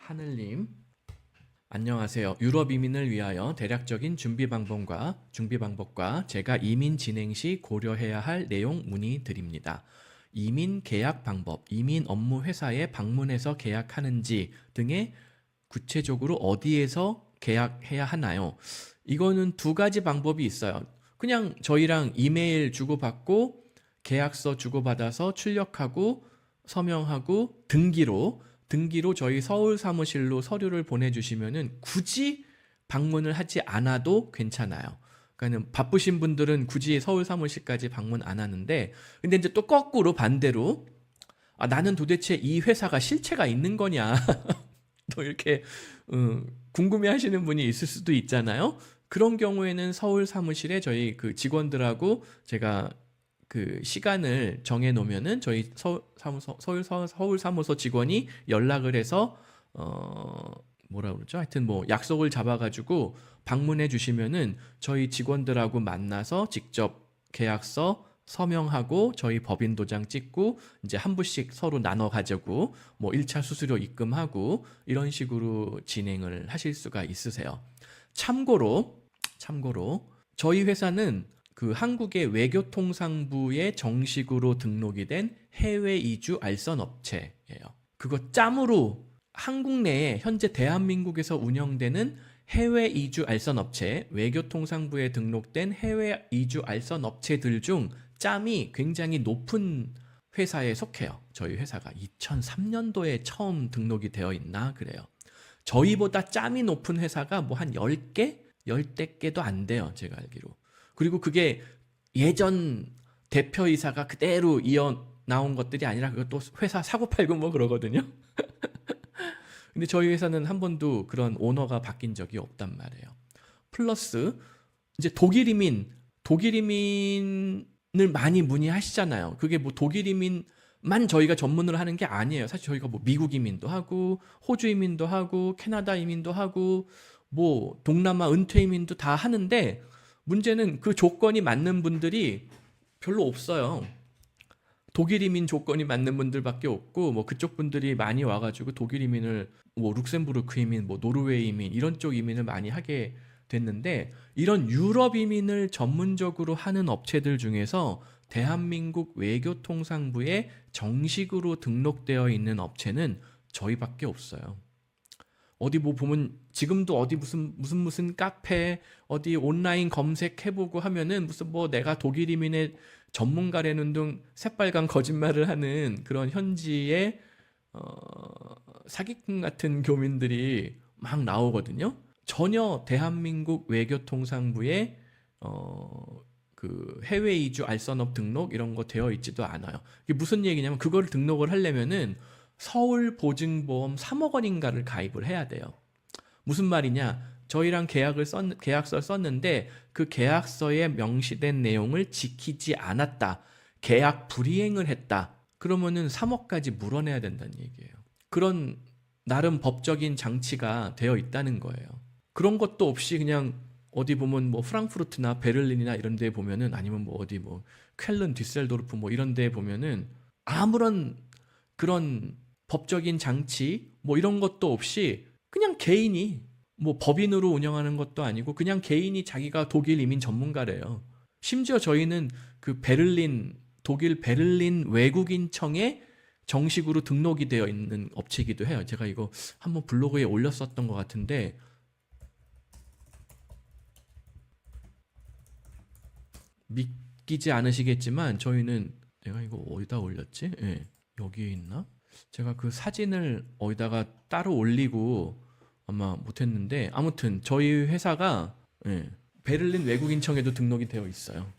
하늘님, 안녕하세요. 유럽 이민을 위하여 대략적인 준비 방법과 제가 이민 진행 시 고려해야 할 내용 문의드립니다. 이민 계약 방법, 이민 업무 회사에 방문해서 계약하는지 등의 구체적으로 어디에서 계약해야 하나요? 이거는 두 가지 방법이 있어요. 그냥 저희랑 이메일 주고받고 계약서 주고받아서 출력하고 서명하고 등기로 저희 서울 사무실로 서류를 보내주시면은 굳이 방문을 하지 않아도 괜찮아요. 그러니까 바쁘신 분들은 굳이 서울 사무실까지 방문 안 하는데, 근데 이제 또 거꾸로 반대로 나는 도대체 이 회사가 실체가 있는 거냐 또 이렇게 궁금해하시는 분이 있을 수도 있잖아요. 그런 경우에는 서울 사무실에 저희 그 직원들하고 제가 그 시간을 정해 놓으면은 저희 서울 사무소 직원이 연락을 해서 뭐라 그러죠? 하여튼 뭐 약속을 잡아가지고 방문해 주시면은 저희 직원들하고 만나서 직접 계약서 서명하고 저희 법인 도장 찍고 이제 한 부씩 서로 나눠 가지고 뭐 1차 수수료 입금하고 이런 식으로 진행을 하실 수가 있으세요. 참고로 저희 회사는 그 한국의 외교통상부에 정식으로 등록이 된 해외 이주 알선 업체예요. 그거 짬으로 한국 내에 현재 대한민국에서 운영되는 해외 이주 알선 업체, 외교통상부에 등록된 해외 이주 알선 업체들 중 짬이 굉장히 높은 회사에 속해요. 저희 회사가 2003년도에 처음 등록이 되어 있나 그래요. 저희보다 짬이 높은 회사가 뭐 한 10개? 10대 개도 안 돼요. 제가 알기로. 그리고 그게 예전 대표이사가 그대로 이어 나온 것들이 아니라 그것도 회사 사고팔고 뭐 그러거든요. 근데 저희 회사는 한 번도 그런 오너가 바뀐 적이 없단 말이에요. 플러스 이제 독일 이민을 많이 문의하시잖아요. 그게 뭐 독일 이민만 저희가 전문으로 하는 게 아니에요. 사실 저희가 뭐 미국 이민도 하고 호주 이민도 하고 캐나다 이민도 하고 뭐 동남아 은퇴 이민도 다 하는데 문제는 그 조건이 맞는 분들이 별로 없어요. 독일 이민 조건이 맞는 분들밖에 없고 뭐 그쪽 분들이 많이 와가지고 독일 이민을 뭐 룩셈부르크 이민, 뭐 노르웨이 이민 이런 쪽 이민을 많이 하게 됐는데 이런 유럽 이민을 전문적으로 하는 업체들 중에서 대한민국 외교통상부에 정식으로 등록되어 있는 업체는 저희밖에 없어요. 어디 뭐 보면 지금도 어디 무슨 카페 어디 온라인 검색해보고 하면은 무슨 뭐 내가 독일 이민의 전문가라는 등 새빨간 거짓말을 하는 그런 현지의 사기꾼 같은 교민들이 막 나오거든요. 전혀 대한민국 외교통상부에 그 해외 이주 알선업 등록 이런 거 되어 있지도 않아요. 이게 무슨 얘기냐면 그거를 등록을 하려면은 서울 보증보험 3억 원인가를 가입을 해야 돼요. 무슨 말이냐? 저희랑 계약서를 썼는데 그 계약서에 명시된 내용을 지키지 않았다. 계약 불이행을 했다. 그러면은 3억까지 물어내야 된다는 얘기예요. 그런 나름 법적인 장치가 되어 있다는 거예요. 그런 것도 없이 그냥 어디 보면 뭐 프랑크푸르트나 베를린이나 이런 데 보면은 아니면 뭐 어디 뭐 쾰른 뒤셀도르프 뭐 이런 데 보면은 아무런 그런 법적인 장치 뭐 이런 것도 없이 그냥 개인이 뭐 법인으로 운영하는 것도 아니고 그냥 개인이 자기가 독일 이민 전문가래요. 심지어 저희는 그 독일 베를린 외국인청에 정식으로 등록이 되어 있는 업체이기도 해요. 제가 이거 한번 블로그에 올렸었던 것 같은데 믿기지 않으시겠지만 저희는 내가 이거 어디다 올렸지? 예, 여기에 있나? 제가 그 사진을 어디다가 따로 올리고 아마 못했는데 아무튼 저희 회사가 베를린 외국인청에도 등록이 되어 있어요.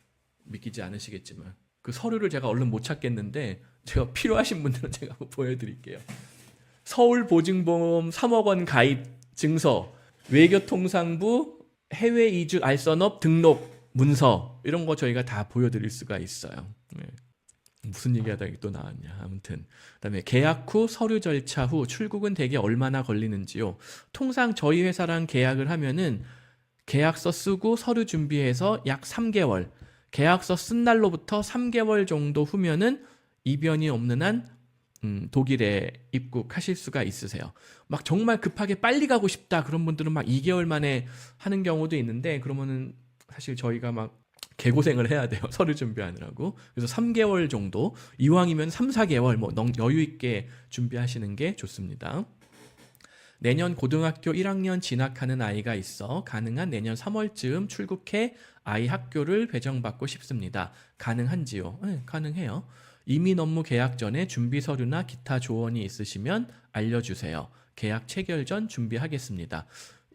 믿기지 않으시겠지만 그 서류를 제가 얼른 못 찾겠는데 제가 필요하신 분들은 제가 한번 보여드릴게요. 서울 보증보험 3억 원 가입 증서, 외교통상부 해외 이주 알선업 등록 문서 이런 거 저희가 다 보여드릴 수가 있어요. 무슨 얘기하다 또 나왔냐. 아무튼 그다음에 계약 후 서류 절차 후 출국은 대개 얼마나 걸리는지요. 통상 저희 회사랑 계약을 하면은 계약서 쓰고 서류 준비해서 약 3개월, 계약서 쓴 날로부터 3개월 정도 후면은 이변이 없는 한 독일에 입국하실 수가 있으세요. 막 정말 급하게 빨리 가고 싶다 그런 분들은 막 2개월 만에 하는 경우도 있는데 그러면은 사실 저희가 막 개고생을 해야 돼요. 서류 준비하느라고. 그래서 3개월 정도, 이왕이면 3, 4개월 뭐 여유 있게 준비하시는 게 좋습니다. 내년 고등학교 1학년 진학하는 아이가 있어 가능한 내년 3월쯤 출국해 아이 학교를 배정받고 싶습니다. 가능한지요? 네, 가능해요. 이민 업무 계약 전에 준비 서류나 기타 조언이 있으시면 알려주세요. 계약 체결 전 준비하겠습니다.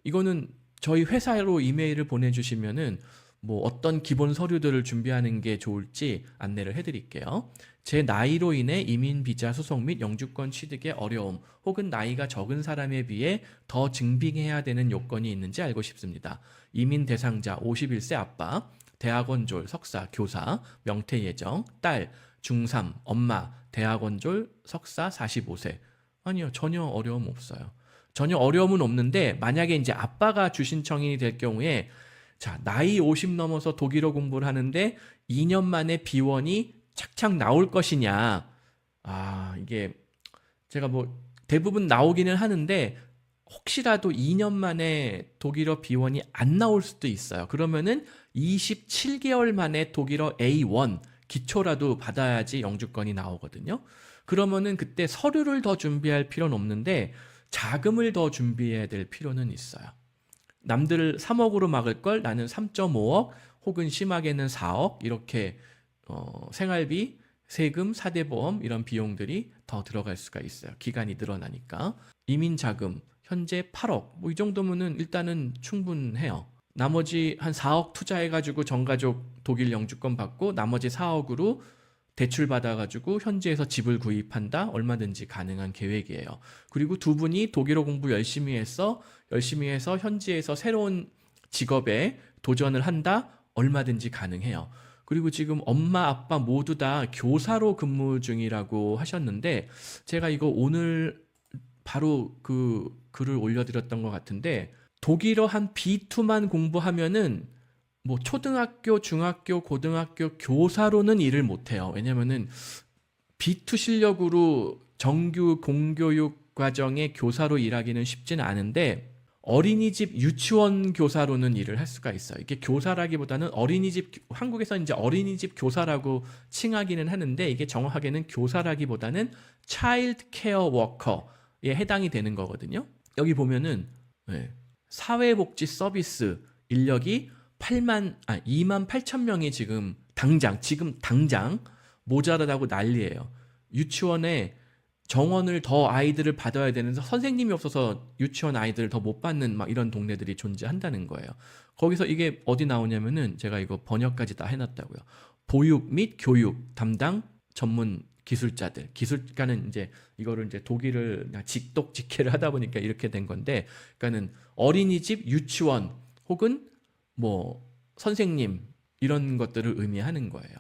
이거는 저희 회사로 이메일을 보내주시면은 뭐 어떤 기본 서류들을 준비하는 게 좋을지 안내를 해드릴게요. 제 나이로 인해 이민 비자 수속 및 영주권 취득의 어려움 혹은 나이가 적은 사람에 비해 더 증빙해야 되는 요건이 있는지 알고 싶습니다. 이민 대상자 51세 아빠, 대학원 졸, 석사, 교사, 명퇴 예정, 딸, 중3, 엄마, 대학원 졸, 석사 45세. 아니요, 전혀 어려움 없어요. 전혀 어려움은 없는데 만약에 이제 아빠가 주신청이 될 경우에 자, 나이 50 넘어서 독일어 공부를 하는데 2년 만에 비원이 착착 나올 것이냐. 아, 이게 제가 뭐 대부분 나오기는 하는데 혹시라도 2년 만에 독일어 비원이 안 나올 수도 있어요. 그러면은 27개월 만에 독일어 A1 기초라도 받아야지 영주권이 나오거든요. 그러면은 그때 서류를 더 준비할 필요는 없는데 자금을 더 준비해야 될 필요는 있어요. 남들 3억으로 막을 걸 나는 3.5억 혹은 심하게는 4억 이렇게 생활비, 세금, 사대보험 이런 비용들이 더 들어갈 수가 있어요. 기간이 늘어나니까. 이민자금 현재 8억 뭐 이 정도면은 일단은 충분해요. 나머지 한 4억 투자해가지고 전가족 독일 영주권 받고 나머지 4억으로 대출 받아가지고 현지에서 집을 구입한다? 얼마든지 가능한 계획이에요. 그리고 두 분이 독일어 공부 열심히 해서 현지에서 새로운 직업에 도전을 한다? 얼마든지 가능해요. 그리고 지금 엄마, 아빠 모두 다 교사로 근무 중이라고 하셨는데 제가 이거 오늘 바로 그 글을 올려드렸던 것 같은데 독일어 한 B2만 공부하면은 뭐 초등학교, 중학교, 고등학교 교사로는 일을 못해요. 왜냐면은 B2 실력으로 정규 공교육 과정의 교사로 일하기는 쉽지는 않은데 어린이집 유치원 교사로는 일을 할 수가 있어요. 이게 교사라기보다는 한국에서 이제 어린이집 교사라고 칭하기는 하는데 이게 정확하게는 교사라기보다는 차일드 케어 워커에 해당이 되는 거거든요. 여기 보면은 사회복지 서비스 인력이 2만 8천 명이 지금 당장 모자라다고 난리예요. 유치원에 정원을 더 아이들을 받아야 되는데 선생님이 없어서 유치원 아이들을 더 못 받는 막 이런 동네들이 존재한다는 거예요. 거기서 이게 어디 나오냐면은 제가 이거 번역까지 다 해놨다고요. 보육 및 교육 담당 전문 기술가는 이제 이거를 이제 독일을 그냥 직독직해를 하다 보니까 이렇게 된 건데, 그러니까는 어린이집, 유치원 혹은 뭐 선생님 이런 것들을 의미하는 거예요.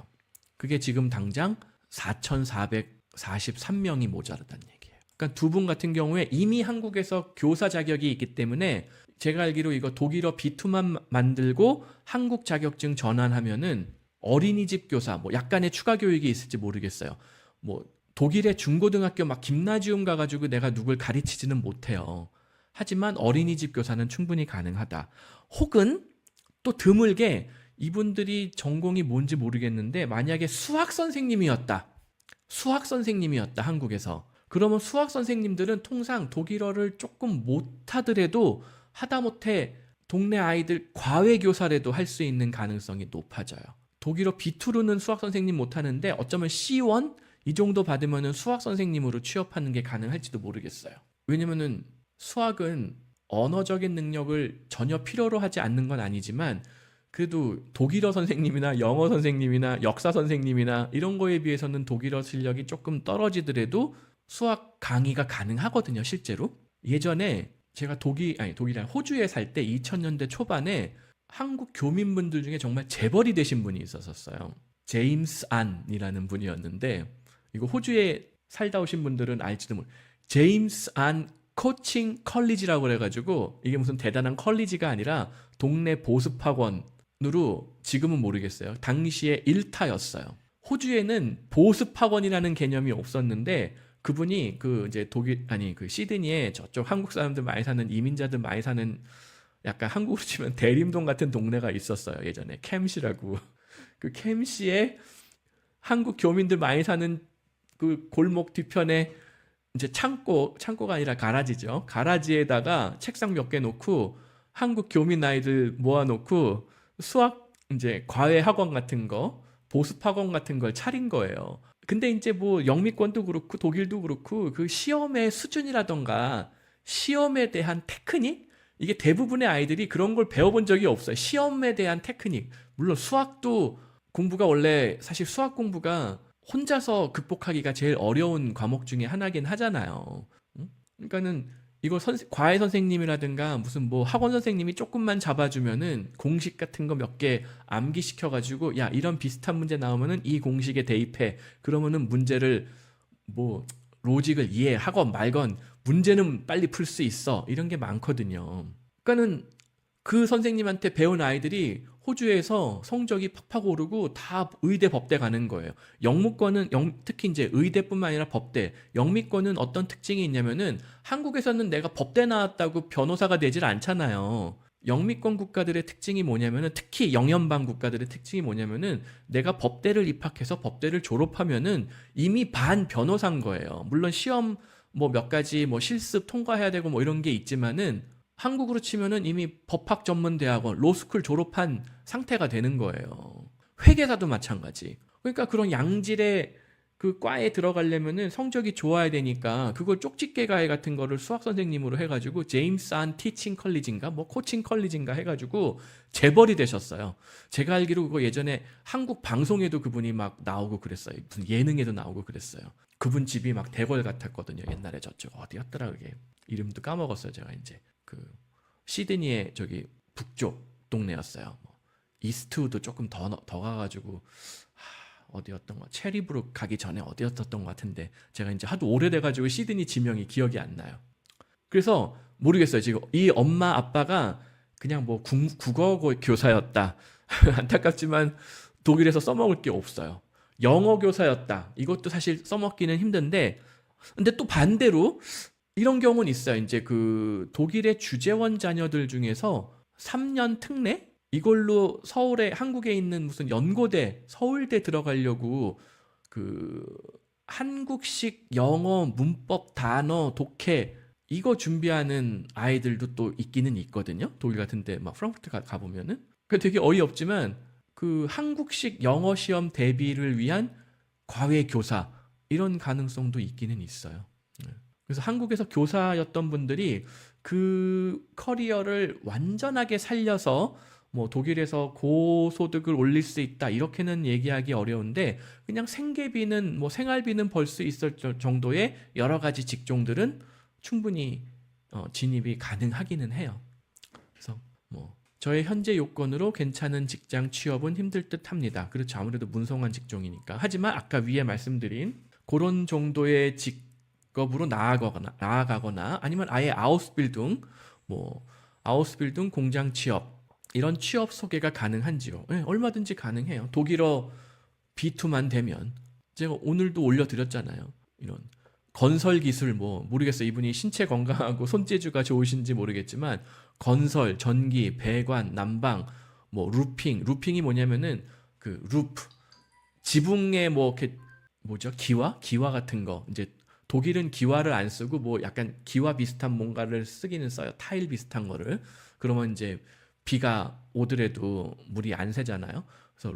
그게 지금 당장 4,443명이 모자르다는 얘기예요. 그러니까 두 분 같은 경우에 이미 한국에서 교사 자격이 있기 때문에 제가 알기로 이거 독일어 B2만 만들고 한국 자격증 전환하면은 어린이집 교사 뭐 약간의 추가 교육이 있을지 모르겠어요. 뭐 독일의 중고등학교 막 김나지움 가가지고 내가 누굴 가르치지는 못해요. 하지만 어린이집 교사는 충분히 가능하다. 혹은 또 드물게 이분들이 전공이 뭔지 모르겠는데 만약에 수학 선생님이었다 한국에서. 그러면 수학 선생님들은 통상 독일어를 조금 못하더라도 하다못해 동네 아이들 과외 교사라도 할 수 있는 가능성이 높아져요. 독일어 B2로는 수학 선생님 못하는데 어쩌면 C1 이 정도 받으면 수학 선생님으로 취업하는 게 가능할지도 모르겠어요. 왜냐면은 수학은 언어적인 능력을 전혀 필요로 하지 않는 건 아니지만 그래도 독일어 선생님이나 영어 선생님이나 역사 선생님이나 이런 거에 비해서는 독일어 실력이 조금 떨어지더라도 수학 강의가 가능하거든요, 실제로. 예전에 제가 호주에 살 때 2000년대 초반에 한국 교민분들 중에 정말 재벌이 되신 분이 있었어요. 제임스 안이라는 분이었는데 이거 호주에 살다 오신 분들은 알지도 모르. 제임스 안 코칭 컬리지라고 그래가지고 이게 무슨 대단한 컬리지가 아니라 동네 보습학원으로 지금은 모르겠어요. 당시에 일타였어요. 호주에는 보습학원이라는 개념이 없었는데 그분이 그 이제 독일 아니 그 시드니에 저쪽 한국 사람들 많이 사는 이민자들 많이 사는 약간 한국으로 치면 대림동 같은 동네가 있었어요. 예전에 캠시라고. 그 캠시에 한국 교민들 많이 사는 그 골목 뒤편에 이제 창고가 아니라 가라지죠. 가라지에다가 책상 몇 개 놓고 한국 교민 아이들 모아놓고 수학 이제 과외 학원 같은 거, 보습 학원 같은 걸 차린 거예요. 근데 이제 뭐 영미권도 그렇고 독일도 그렇고 그 시험의 수준이라던가 시험에 대한 테크닉 이게 대부분의 아이들이 그런 걸 배워본 적이 없어요. 시험에 대한 테크닉. 물론 수학도 공부가 원래 사실 수학 공부가 혼자서 극복하기가 제일 어려운 과목 중에 하나긴 하잖아요. 응? 그러니까는 이거 과외 선생님이라든가 무슨 뭐 학원 선생님이 조금만 잡아주면은 공식 같은 거 몇 개 암기시켜가지고 야 이런 비슷한 문제 나오면은 이 공식에 대입해. 그러면은 문제를 뭐 로직을 이해하건 말건 문제는 빨리 풀 수 있어. 이런 게 많거든요. 그러니까는 그 선생님한테 배운 아이들이 호주에서 성적이 팍팍 오르고 다 의대 법대 가는 거예요. 영문권은 특히 이제 의대뿐만 아니라 법대, 영미권은 어떤 특징이 있냐면은 한국에서는 내가 법대 나왔다고 변호사가 되질 않잖아요. 영미권 국가들의 특징이 뭐냐면은 특히 영연방 국가들의 특징이 뭐냐면은 내가 법대를 입학해서 법대를 졸업하면은 이미 반 변호사인 거예요. 물론 시험 뭐 몇 가지 뭐 실습 통과해야 되고 뭐 이런 게 있지만은 한국으로 치면은 이미 법학 전문 대학원 로스쿨 졸업한 상태가 되는 거예요. 회계사도 마찬가지. 그러니까 그런 양질의 그 과에 들어가려면은 성적이 좋아야 되니까 그걸 쪽집게 과외 같은 거를 수학 선생님으로 해가지고 제임스 안 티칭 컬리지인가 뭐 코칭 컬리지인가 해가지고 재벌이 되셨어요. 제가 알기로 그거 예전에 한국 방송에도 그분이 막 나오고 그랬어요. 무슨 예능에도 나오고 그랬어요. 그분 집이 막 대궐 같았거든요. 옛날에 저쪽 어디였더라 그게 이름도 까먹었어요. 제가 이제 그 시드니의 저기 북쪽 동네였어요. 뭐 이스트우드 조금 더 가가지고 어디였던 거 체리브룩 가기 전에 어디였던 것 같은데 제가 이제 하도 오래돼가지고 시드니 지명이 기억이 안 나요. 그래서 모르겠어요. 지금 이 엄마 아빠가 그냥 뭐 국어 교사였다. 안타깝지만 독일에서 써먹을 게 없어요. 영어 교사였다. 이것도 사실 써먹기는 힘든데 근데 또 반대로 이런 경우는 있어요. 이제 그 독일의 주재원 자녀들 중에서 3년 특례? 이걸로 서울에 한국에 있는 무슨 연고대, 서울대 들어가려고 그 한국식 영어 문법 단어 독해 이거 준비하는 아이들도 또 있기는 있거든요. 독일 같은데 막 프랑크푸르트 가보면은 그 되게 어이없지만 그 한국식 영어 시험 대비를 위한 과외 교사 이런 가능성도 있기는 있어요. 그래서 한국에서 교사였던 분들이 그 커리어를 완전하게 살려서 뭐 독일에서 고소득을 올릴 수 있다 이렇게는 얘기하기 어려운데 그냥 생계비는 뭐 생활비는 벌 수 있을 정도의 여러 가지 직종들은 충분히 진입이 가능하기는 해요. 그래서 뭐 저의 현재 요건으로 괜찮은 직장 취업은 힘들 듯 합니다. 그렇죠. 아무래도 문성한 직종이니까. 하지만 아까 위에 말씀드린 그런 정도의 직업으로 나아가거나 아니면 아예 아우스빌딩 공장 취업 이런 취업 소개가 가능한지요. 네, 얼마든지 가능해요. 독일어 B2만 되면 제가 오늘도 올려드렸잖아요. 이런 건설 기술 뭐 모르겠어요. 이분이 신체 건강하고 손재주가 좋으신지 모르겠지만 건설, 전기, 배관, 난방, 뭐 루핑이 뭐냐면은 그 루프 지붕에 뭐 이렇게 뭐죠? 기와 같은 거 이제 독일은 기와를 안 쓰고 뭐 약간 기와 비슷한 뭔가를 쓰기는 써요. 타일 비슷한 거를. 그러면 이제 비가 오더라도 물이 안 새잖아요. 그래서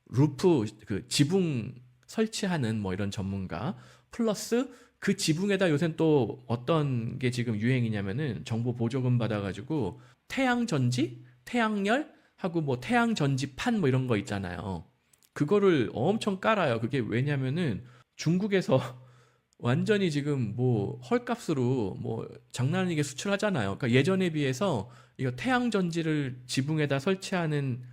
루프 그 지붕 설치하는 뭐 이런 전문가 플러스 그 지붕에다 요새는 또 어떤 게 지금 유행이냐면은 정부 보조금 받아가지고 태양전지, 태양열 하고 뭐 태양전지판 뭐 이런 거 있잖아요. 그거를 엄청 깔아요. 그게 왜냐면은 중국에서 완전히 지금 뭐 헐값으로 뭐 장난 아니게 수출하잖아요. 그러니까 예전에 비해서 이거 태양전지를 지붕에다 설치하는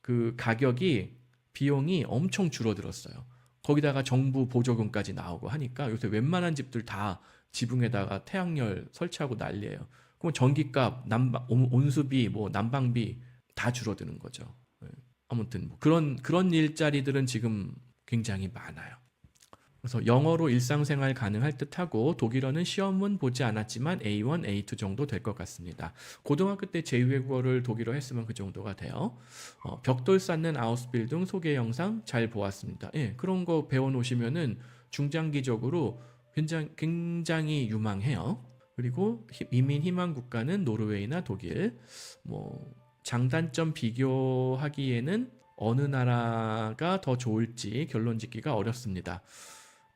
그 가격이 비용이 엄청 줄어들었어요. 거기다가 정부 보조금까지 나오고 하니까 요새 웬만한 집들 다 지붕에다가 태양열 설치하고 난리예요. 그럼 전기값, 온수비, 뭐 난방비 다 줄어드는 거죠. 예. 아무튼 뭐 그런 일자리들은 지금 굉장히 많아요. 그래서 영어로 일상생활 가능할 듯하고 독일어는 시험은 보지 않았지만 A1, A2 정도 될 것 같습니다. 고등학교 때 제2외국어를 독일어 했으면 그 정도가 돼요. 벽돌 쌓는 아우스빌딩 소개 영상 잘 보았습니다. 예, 그런 거 배워놓으시면은 중장기적으로 굉장히 유망해요. 그리고 이민 희망 국가는 노르웨이나 독일. 뭐 장단점 비교하기에는 어느 나라가 더 좋을지 결론 짓기가 어렵습니다.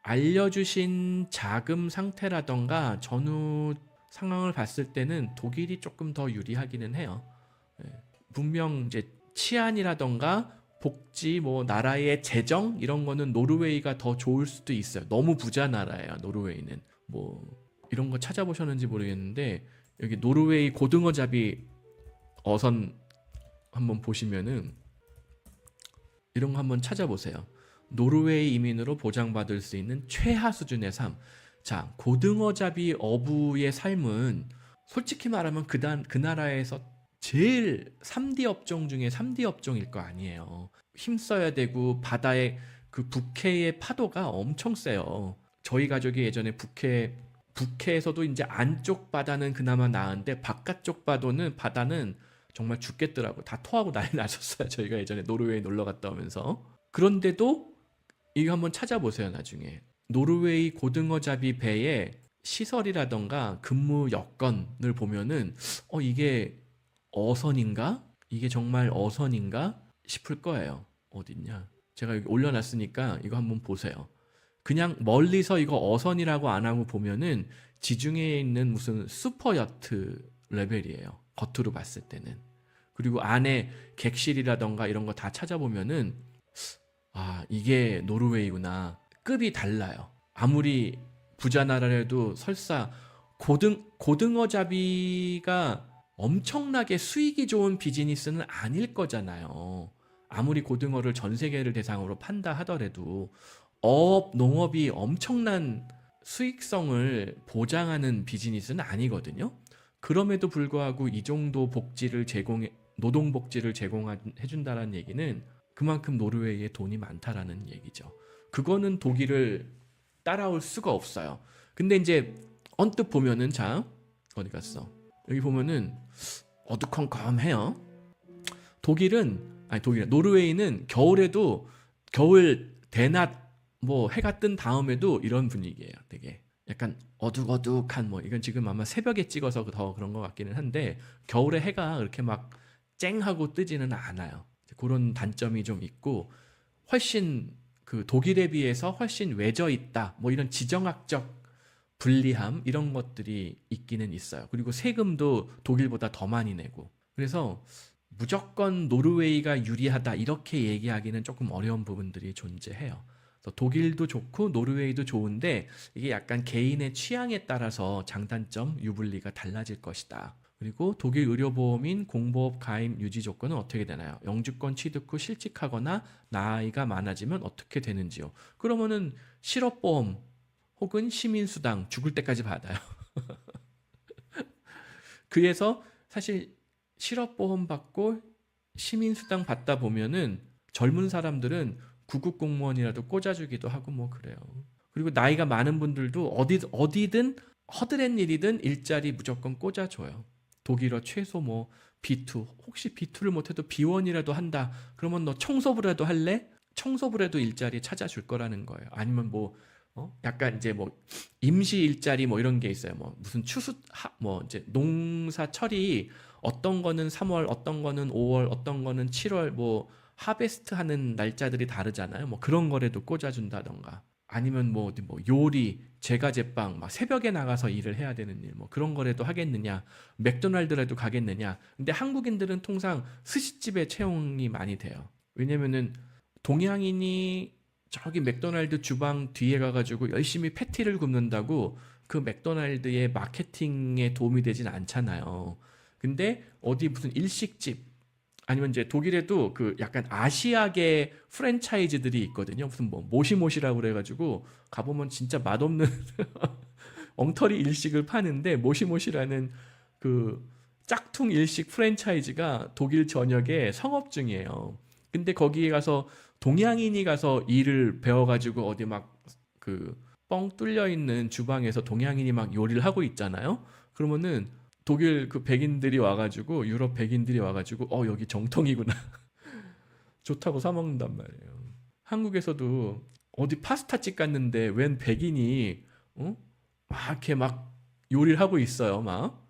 알려주신 자금 상태라던가 전후 상황을 봤을 때는 독일이 조금 더 유리하기는 해요. 예, 분명 이제 치안이라던가 복지, 뭐 나라의 재정 이런 거는 노르웨이가 더 좋을 수도 있어요. 너무 부자 나라예요, 노르웨이는. 뭐 이런 거 찾아보셨는지 모르겠는데 여기 노르웨이 고등어잡이 어선 한번 보시면은 이런 거 한번 찾아보세요. 노르웨이 이민으로 보장받을 수 있는 최하 수준의 삶. 자, 고등어잡이 어부의 삶은 솔직히 말하면 그 나라에서 제일 3D 업종 중에 3D 업종일 거 아니에요. 힘써야 되고 바다의 그 북해의 파도가 엄청 세요. 저희 가족이 예전에 북해에서도 이제 안쪽 바다는 그나마 나은데 바깥쪽 바다는 정말 죽겠더라고. 다 토하고 난리 나셨어요. 저희가 예전에 노르웨이 놀러 갔다 오면서. 그런데도 이거 한번 찾아보세요, 나중에. 노르웨이 고등어잡이 배의 시설이라던가 근무 여건을 보면은 이게 어선인가? 이게 정말 어선인가? 싶을 거예요. 어딨냐? 제가 여기 올려놨으니까 이거 한번 보세요. 그냥 멀리서 이거 어선이라고 안 하고 보면은 지중해에 있는 무슨 슈퍼여트 레벨이에요. 겉으로 봤을 때는. 그리고 안에 객실이라던가 이런 거 다 찾아보면은 이게 노르웨이구나. 급이 달라요. 아무리 부자 나라라도 설사 고등어잡이가 엄청나게 수익이 좋은 비즈니스는 아닐 거잖아요. 아무리 고등어를 전 세계를 대상으로 판다 하더라도 농업이 엄청난 수익성을 보장하는 비즈니스는 아니거든요. 그럼에도 불구하고 이 정도 노동 복지를 제공해준다는 얘기는 그만큼 노르웨이에 돈이 많다라는 얘기죠. 그거는 독일을 따라올 수가 없어요. 근데 이제 언뜻 보면은 어디 갔어? 여기 보면은 어두컴컴해요. 노르웨이는 겨울에도 겨울 대낮 뭐 해가 뜬 다음에도 이런 분위기예요. 되게 약간 어둑어둑한 이건 지금 아마 새벽에 찍어서 더 그런 것 같기는 한데 겨울에 해가 그렇게 막 쨍하고 뜨지는 않아요. 그런 단점이 좀 있고 훨씬 그 독일에 비해서 훨씬 외져 있다. 뭐 이런 지정학적 불리함 이런 것들이 있기는 있어요. 그리고 세금도 독일보다 더 많이 내고. 그래서 무조건 노르웨이가 유리하다 이렇게 얘기하기는 조금 어려운 부분들이 존재해요. 독일도 좋고 노르웨이도 좋은데 이게 약간 개인의 취향에 따라서 장단점, 유불리가 달라질 것이다. 그리고 독일 의료보험인 공보업 가입 유지 조건은 어떻게 되나요? 영주권 취득 후 실직하거나 나이가 많아지면 어떻게 되는지요? 그러면은 실업보험 혹은 시민수당 죽을 때까지 받아요. 그래서 사실 실업보험 받고 시민수당 받다 보면은 젊은 사람들은 구급 공무원이라도 꽂아주기도 하고 뭐 그래요. 그리고 나이가 많은 분들도 어디든 허드렛 일이든 일자리 무조건 꽂아줘요. 독일어 최소 뭐 B2 혹시 B2를 못해도 B1이라도 한다. 그러면 너 청소부라도 할래? 청소부라도 일자리 찾아줄 거라는 거예요. 아니면 약간 이제 임시 일자리 이런 게 있어요. 무슨 이제 농사철이 어떤 거는 3월, 어떤 거는 5월, 어떤 거는 7월 하베스트 하는 날짜들이 다르잖아요. 그런 거라도 꽂아준다던가. 아니면 요리, 제과제빵, 새벽에 나가서 일을 해야 되는 일, 그런 거라도 하겠느냐, 맥도날드라도 가겠느냐. 근데 한국인들은 통상 스시집에 채용이 많이 돼요. 왜냐면은 동양인이 저기 맥도날드 주방 뒤에 가가지고 열심히 패티를 굽는다고 그 맥도날드의 마케팅에 도움이 되진 않잖아요. 근데 어디 무슨 일식집, 아니면 이제 독일에도 그 약간 아시아계 프랜차이즈들이 있거든요. 무슨 모시모시라고 그래가지고 가보면 진짜 맛없는 엉터리 일식을 파는데 모시모시라는 그 짝퉁 일식 프랜차이즈가 독일 전역에 성업 중이에요. 근데 거기에 가서 동양인이 가서 일을 배워가지고 어디 그 뻥 뚫려 있는 주방에서 동양인이 막 요리를 하고 있잖아요. 그러면은 독일 그 백인들이 와가지고 유럽 백인들이 와가지고 여기 정통이구나 좋다고 사 먹는단 말이에요. 한국에서도 어디 파스타집 갔는데 웬 백인이 막 이렇게 막 요리를 하고 있어요. 막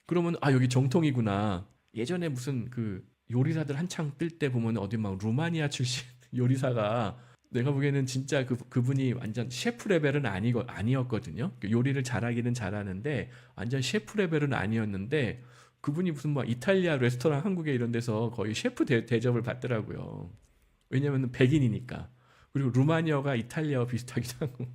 그러면 여기 정통이구나. 예전에 무슨 그 요리사들 한창 뜰 때 보면 어디 막 루마니아 출신 요리사가 내가 보기에는 진짜 그분이 완전 셰프 레벨은 아니었거든요. 요리를 잘하기는 잘하는데 완전 셰프 레벨은 아니었는데 그분이 무슨 막 이탈리아 레스토랑 한국에 이런 데서 거의 셰프 대접을 받더라고요. 왜냐면 백인이니까. 그리고 루마니아가 이탈리아와 비슷하기도 하고.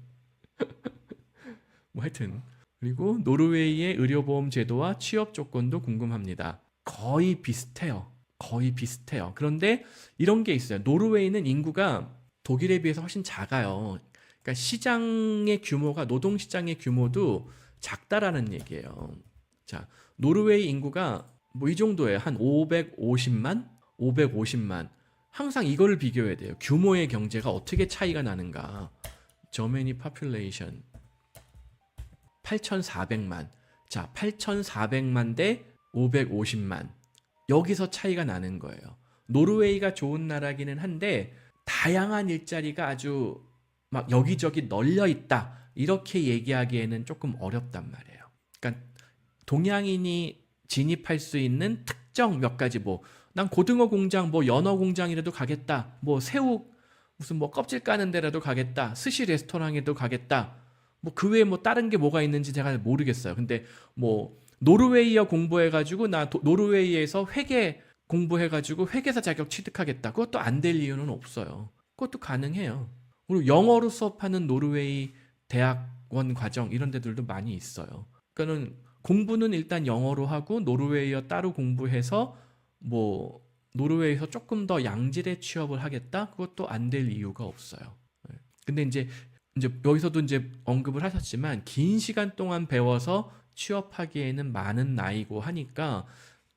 뭐 하여튼. 그리고 노르웨이의 의료보험 제도와 취업 조건도 궁금합니다. 거의 비슷해요. 거의 비슷해요. 그런데 이런 게 있어요. 노르웨이는 인구가 독일에 비해서 훨씬 작아요. 그러니까 시장의 규모가 노동시장의 규모도 작다라는 얘기예요. 자, 노르웨이 인구가 뭐 이 정도예요. 한 550만? 550만. 항상 이거를 비교해야 돼요. 규모의 경제가 어떻게 차이가 나는가. Germany population 8,400만. 자, 8,400만 대 550만. 여기서 차이가 나는 거예요. 노르웨이가 좋은 나라기는 한데 다양한 일자리가 아주 막 여기저기 널려 있다. 이렇게 얘기하기에는 조금 어렵단 말이에요. 그러니까 동양인이 진입할 수 있는 특정 몇 가지 난 고등어 공장, 연어 공장이라도 가겠다. 새우 무슨 껍질 까는 데라도 가겠다. 스시 레스토랑에도 가겠다. 그 외에 다른 게 뭐가 있는지 제가 모르겠어요. 근데 노르웨이어 공부해가지고 나 노르웨이에서 회계 공부해가지고 회계사 자격 취득하겠다. 그것도 안 될 이유는 없어요. 그것도 가능해요. 그리고 영어로 수업하는 노르웨이 대학원 과정 이런 데들도 많이 있어요. 그러니까는 공부는 일단 영어로 하고 노르웨이어 따로 공부해서 노르웨이에서 조금 더 양질의 취업을 하겠다? 그것도 안 될 이유가 없어요. 근데 이제 여기서도 이제 언급을 하셨지만 긴 시간 동안 배워서 취업하기에는 많은 나이고 하니까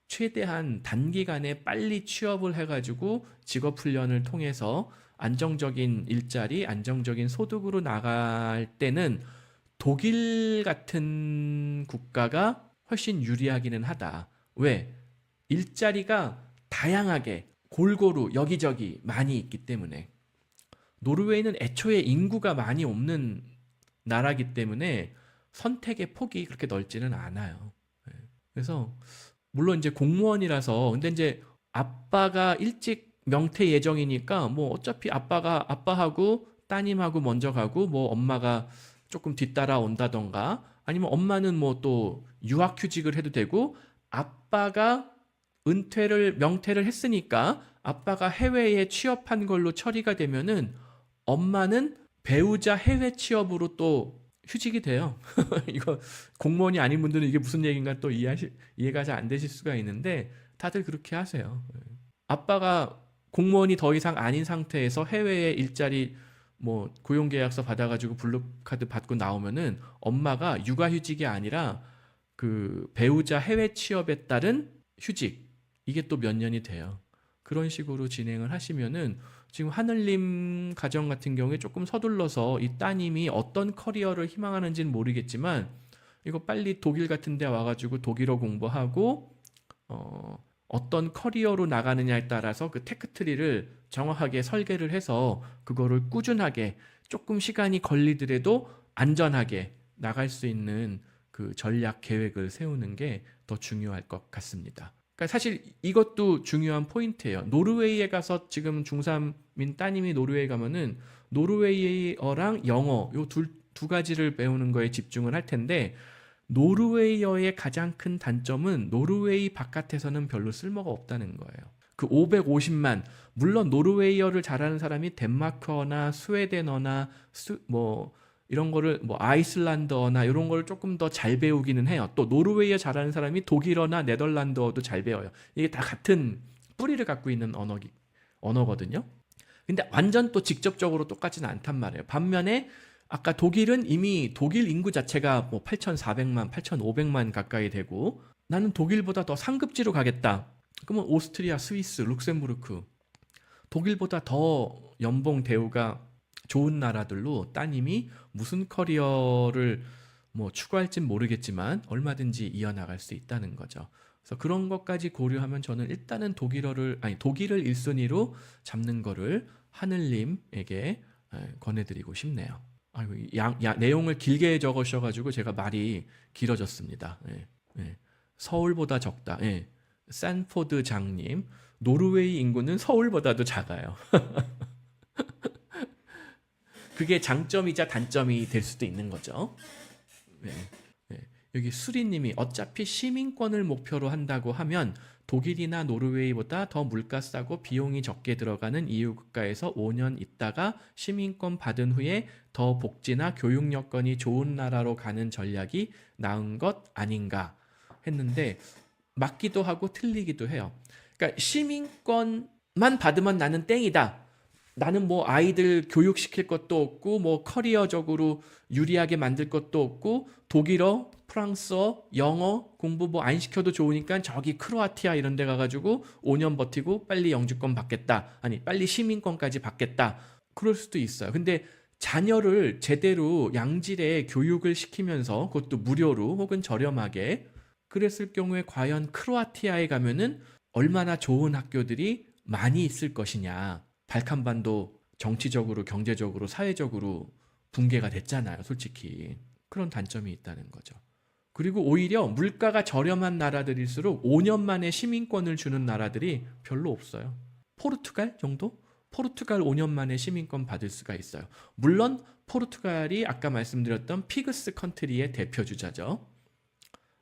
최대한 단기간에 빨리 취업을 해가지고 직업훈련을 통해서 안정적인 일자리, 안정적인 소득으로 나갈 때는 독일 같은 국가가 훨씬 유리하기는 하다. 왜? 일자리가 다양하게 골고루 여기저기 많이 있기 때문에. 노르웨이는 애초에 인구가 많이 없는 나라기 때문에 선택의 폭이 그렇게 넓지는 않아요. 그래서 물론 이제 공무원이라서 근데 이제 아빠가 일찍 명퇴 예정이니까 어차피 아빠하고 따님하고 먼저 가고 엄마가 조금 뒤따라 온다던가 아니면 엄마는 또 유학휴직을 해도 되고 아빠가 명퇴를 했으니까 아빠가 해외에 취업한 걸로 처리가 되면은 엄마는 배우자 해외 취업으로 또 휴직이 돼요. 이거 공무원이 아닌 분들은 이게 무슨 얘기인가 또 이해가 잘 안 되실 수가 있는데 다들 그렇게 하세요. 아빠가 공무원이 더 이상 아닌 상태에서 해외에 일자리 고용계약서 받아가지고 블루카드 받고 나오면은 엄마가 육아휴직이 아니라 그 배우자 해외 취업에 따른 휴직 이게 또 몇 년이 돼요. 그런 식으로 진행을 하시면은 지금 하늘님 가정 같은 경우에 조금 서둘러서 이 따님이 어떤 커리어를 희망하는지는 모르겠지만 이거 빨리 독일 같은 데 와가지고 독일어 공부하고 어떤 커리어로 나가느냐에 따라서 그 테크트리를 정확하게 설계를 해서 그거를 꾸준하게 조금 시간이 걸리더라도 안전하게 나갈 수 있는 그 전략 계획을 세우는 게 더 중요할 것 같습니다. 그러니까 사실 이것도 중요한 포인트예요. 노르웨이에 가서 지금 중3인 따님이 노르웨이 가면은 노르웨이어랑 영어 요 두 가지를 배우는 거에 집중을 할 텐데 노르웨이어의 가장 큰 단점은 노르웨이 바깥에서는 별로 쓸모가 없다는 거예요. 그 550만 물론 노르웨이어를 잘하는 사람이 덴마크어나 스웨덴어나 이런 거를 아이슬란드어나 이런 거를 조금 더 잘 배우기는 해요. 또 노르웨이어 잘하는 사람이 독일어나 네덜란드어도 잘 배워요. 이게 다 같은 뿌리를 갖고 있는 언어거든요. 근데 완전 또 직접적으로 똑같지는 않단 말이에요. 반면에 아까 독일은 이미 독일 인구 자체가 8,400만, 8,500만 가까이 되고 나는 독일보다 더 상급지로 가겠다. 그러면 오스트리아, 스위스, 룩셈부르크 독일보다 더 연봉 대우가 좋은 나라들로 따님이 무슨 커리어를 뭐 추구할진 모르겠지만 얼마든지 이어나갈 수 있다는 거죠. 그래서 그런 것까지 고려하면 저는 일단은 독일을 1순위로 잡는 거를 하늘님에게 권해드리고 싶네요. 아이고, 내용을 길게 적으셔가지고 제가 말이 길어졌습니다. 예, 예. 서울보다 적다. 예. 산포드 장님, 노르웨이 인구는 서울보다도 작아요. 그게 장점이자 단점이 될 수도 있는 거죠. 네, 네. 여기 수리님이 어차피 시민권을 목표로 한다고 하면 독일이나 노르웨이보다 더 물가 싸고 비용이 적게 들어가는 EU 국가에서 5년 있다가 시민권 받은 후에 더 복지나 교육 여건이 좋은 나라로 가는 전략이 나은 것 아닌가 했는데 맞기도 하고 틀리기도 해요. 그러니까 시민권만 받으면 나는 땡이다. 나는 뭐 아이들 교육시킬 것도 없고 뭐 커리어적으로 유리하게 만들 것도 없고 독일어, 프랑스어, 영어 공부 뭐 안 시켜도 좋으니까 저기 크로아티아 이런 데 가가지고 5년 버티고 빨리 영주권 받겠다. 아니 빨리 시민권까지 받겠다. 그럴 수도 있어요. 근데 자녀를 제대로 양질의 교육을 시키면서 그것도 무료로 혹은 저렴하게 그랬을 경우에 과연 크로아티아에 가면은 얼마나 좋은 학교들이 많이 있을 것이냐. 발칸반도 정치적으로, 경제적으로, 사회적으로 붕괴가 됐잖아요, 솔직히. 그런 단점이 있다는 거죠. 그리고 오히려 물가가 저렴한 나라들일수록 5년 만에 시민권을 주는 나라들이 별로 없어요. 포르투갈 정도? 포르투갈 5년 만에 시민권 받을 수가 있어요. 물론 포르투갈이 아까 말씀드렸던 피그스 컨트리의 대표 주자죠.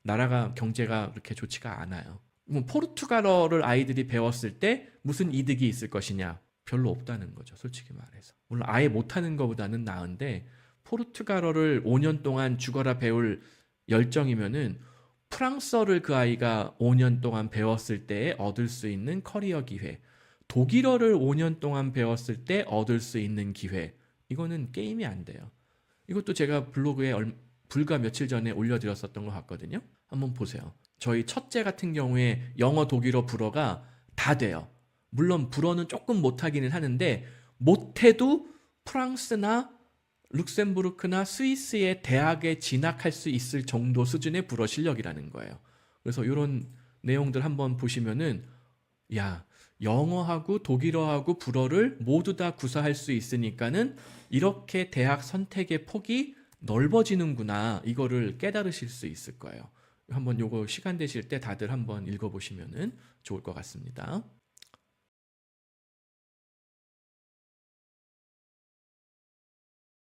나라가 경제가 그렇게 좋지가 않아요. 포르투갈어를 아이들이 배웠을 때 무슨 이득이 있을 것이냐? 별로 없다는 거죠. 솔직히 말해서. 물론 아예 못하는 것보다는 나은데 포르투갈어를 5년 동안 죽어라 배울 열정이면은 프랑스어를 그 아이가 5년 동안 배웠을 때 얻을 수 있는 커리어 기회, 독일어를 5년 동안 배웠을 때 얻을 수 있는 기회, 이거는 게임이 안 돼요. 이것도 제가 블로그에 불과 며칠 전에 올려드렸었던 것 같거든요. 한번 보세요. 저희 첫째 같은 경우에 영어, 독일어, 불어가 다 돼요. 물론 불어는 조금 못하기는 하는데 못해도 프랑스나 룩셈부르크나 스위스의 대학에 진학할 수 있을 정도 수준의 불어 실력이라는 거예요. 그래서 이런 내용들 한번 보시면은 야, 영어하고 독일어하고 불어를 모두 다 구사할 수 있으니까는 이렇게 대학 선택의 폭이 넓어지는구나. 이거를 깨달으실 수 있을 거예요. 한번 요거 시간 되실 때 다들 한번 읽어보시면은 좋을 것 같습니다.